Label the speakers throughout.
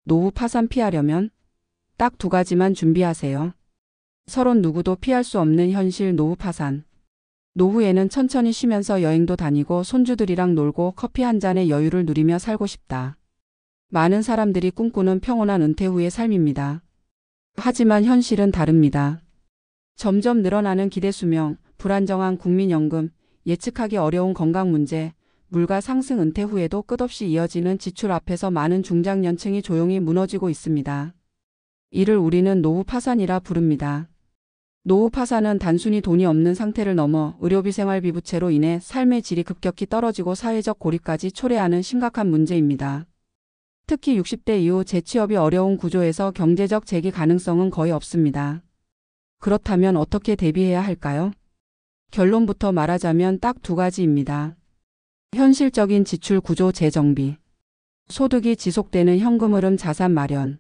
Speaker 1: 노후 파산 피하려면 딱 두 가지만 준비하세요. 서론 누구도 피할 수 없는 현실 노후 파산. 노후에는 천천히 쉬면서 여행도 다니고 손주들이랑 놀고 커피 한 잔의 여유를 누리며 살고 싶다. 많은 사람들이 꿈꾸는 평온한 은퇴 후의 삶입니다. 하지만 현실은 다릅니다. 점점 늘어나는 기대 수명, 불안정한 국민연금, 예측하기 어려운 건강 문제, 물가 상승 은퇴 후에도 끝없이 이어지는 지출 앞에서 많은 중장년층이 조용히 무너지고 있습니다. 이를 우리는 노후 파산이라 부릅니다. 노후 파산은 단순히 돈이 없는 상태를 넘어 의료비 생활비 부채로 인해 삶의 질이 급격히 떨어지고 사회적 고립까지 초래하는 심각한 문제입니다. 특히 60대 이후 재취업이 어려운 구조에서 경제적 재기 가능성은 거의 없습니다. 그렇다면 어떻게 대비해야 할까요? 결론부터 말하자면 딱 두 가지입니다. 현실적인 지출 구조 재정비, 소득이 지속되는 현금 흐름 자산 마련.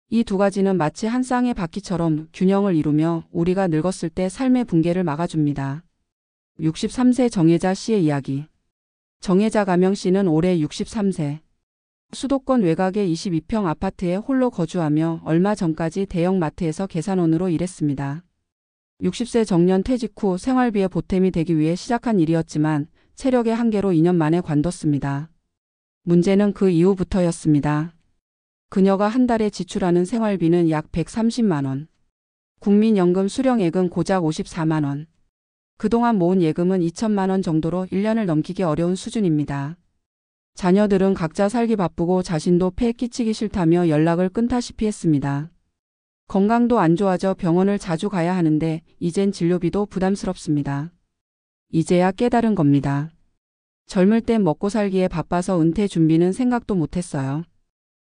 Speaker 1: 이 두 가지는 마치 한 쌍의 바퀴처럼 균형을 이루며 우리가 늙었을 때 삶의 붕괴를 막아줍니다. 63세 정혜자 씨의 이야기. 정혜자 가명 씨는 올해 63세. 수도권 외곽의 22평 아파트에 홀로 거주하며 얼마 전까지 대형 마트에서 계산원으로 일했습니다. 60세 정년 퇴직 후 생활비의 보탬이 되기 위해 시작한 일이었지만 체력의 한계로 2년 만에 관뒀습니다. 문제는 그 이후부터였습니다. 그녀가 한 달에 지출하는 생활비는 약 130만 원. 국민연금 수령액은 고작 54만 원. 그동안 모은 예금은 2천만 원 정도로 1년을 넘기기 어려운 수준입니다. 자녀들은 각자 살기 바쁘고 자신도 폐에 끼치기 싫다며 연락을 끊다시피 했습니다. 건강도 안 좋아져 병원을 자주 가야 하는데 이젠 진료비도 부담스럽습니다. 이제야 깨달은 겁니다. 젊을 땐 먹고 살기에 바빠서 은퇴 준비는 생각도 못했어요.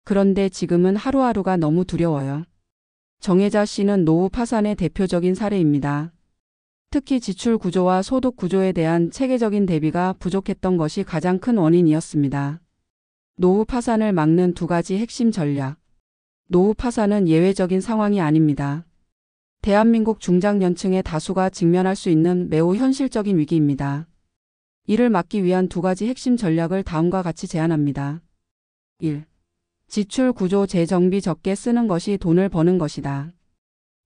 Speaker 1: 그런데 지금은 하루하루가 너무 두려워요. 정혜자 씨는 노후 파산의 대표적인 사례입니다. 특히 지출 구조와 소득 구조에 대한 체계적인 대비가 부족했던 것이 가장 큰 원인이었습니다. 노후 파산을 막는 두 가지 핵심 전략. 노후 파산은 예외적인 상황이 아닙니다. 대한민국 중장년층의 다수가 직면할 수 있는 매우 현실적인 위기입니다. 이를 막기 위한 두 가지 핵심 전략을 다음과 같이 제안합니다. 1. 지출 구조 재정비. 적게 쓰는 것이 돈을 버는 것이다.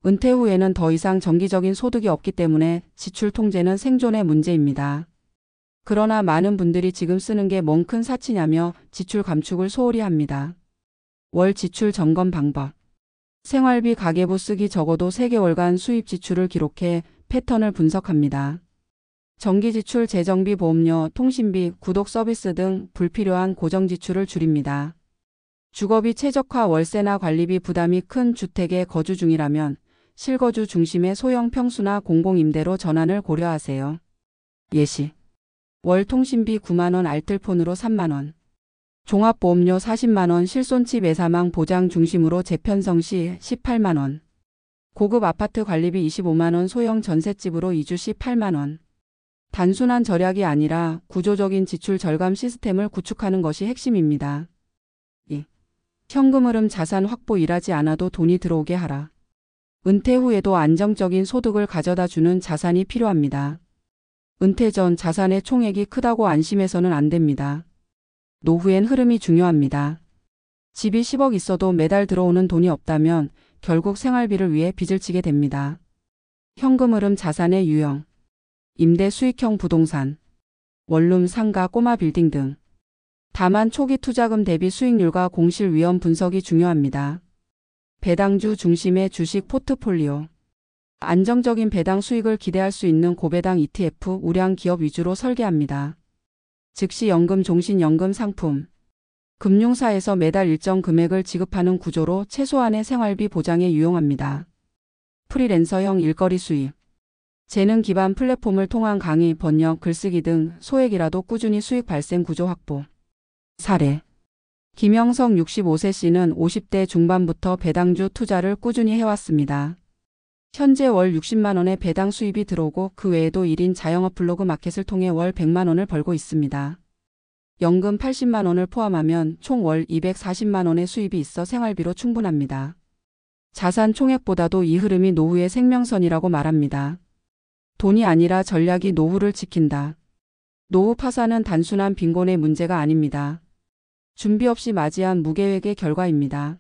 Speaker 1: 은퇴 후에는 더 이상 정기적인 소득이 없기 때문에 지출 통제는 생존의 문제입니다. 그러나 많은 분들이 지금 쓰는 게 뭔 큰 사치냐며 지출 감축을 소홀히 합니다. 월 지출 점검 방법. 생활비 가계부 쓰기 적어도 3개월간 수입 지출을 기록해 패턴을 분석합니다. 정기 지출, 재정비, 보험료, 통신비, 구독 서비스 등 불필요한 고정 지출을 줄입니다. 주거비 최적화. 월세나 관리비 부담이 큰 주택에 거주 중이라면 실거주 중심의 소형 평수나 공공임대로 전환을 고려하세요. 예시. 월 통신비 9만 원, 알뜰폰으로 3만 원. 종합보험료 40만 원, 실손치 매사망 보장 중심으로 재편성 시 18만 원. 고급 아파트 관리비 25만 원, 소형 전셋집으로 이주 시 8만 원. 단순한 절약이 아니라 구조적인 지출 절감 시스템을 구축하는 것이 핵심입니다. 2. 현금 흐름 자산 확보. 일하지 않아도 돈이 들어오게 하라. 은퇴 후에도 안정적인 소득을 가져다 주는 자산이 필요합니다. 은퇴 전 자산의 총액이 크다고 안심해서는 안 됩니다. 노후엔 흐름이 중요합니다. 집이 10억 있어도 매달 들어오는 돈이 없다면 결국 생활비를 위해 빚을 지게 됩니다. 현금 흐름 자산의 유형. 임대 수익형 부동산, 원룸, 상가, 꼬마 빌딩 등. 다만 초기 투자금 대비 수익률과 공실 위험 분석이 중요합니다. 배당주 중심의 주식 포트폴리오. 안정적인 배당 수익을 기대할 수 있는 고배당 ETF, 우량 기업 위주로 설계합니다. 즉시 연금, 종신연금 상품. 금융사에서 매달 일정 금액을 지급하는 구조로 최소한의 생활비 보장에 유용합니다. 프리랜서형 일거리 수입. 재능 기반 플랫폼을 통한 강의, 번역, 글쓰기 등 소액이라도 꾸준히 수익 발생 구조 확보. 사례. 김영석 65세 씨는 50대 중반부터 배당주 투자를 꾸준히 해왔습니다. 현재 월 60만 원의 배당 수입이 들어오고 그 외에도 1인 자영업 블로그 마켓을 통해 월 100만 원을 벌고 있습니다. 연금 80만 원을 포함하면 총 월 240만 원의 수입이 있어 생활비로 충분합니다. 자산 총액보다도 이 흐름이 노후의 생명선이라고 말합니다. 돈이 아니라 전략이 노후를 지킨다. 노후 파산은 단순한 빈곤의 문제가 아닙니다. 준비 없이 맞이한 무계획의 결과입니다.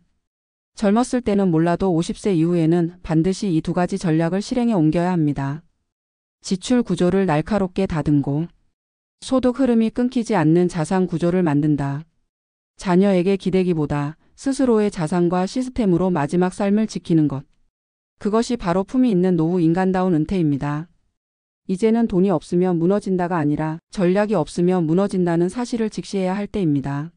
Speaker 1: 젊었을 때는 몰라도 50세 이후에는 반드시 이 두 가지 전략을 실행에 옮겨야 합니다. 지출 구조를 날카롭게 다듬고 소득 흐름이 끊기지 않는 자산 구조를 만든다. 자녀에게 기대기보다 스스로의 자산과 시스템으로 마지막 삶을 지키는 것. 그것이 바로 품위 있는 노후 인간다운 은퇴입니다. 이제는 돈이 없으면 무너진다가 아니라 전략이 없으면 무너진다는 사실을 직시해야 할 때입니다.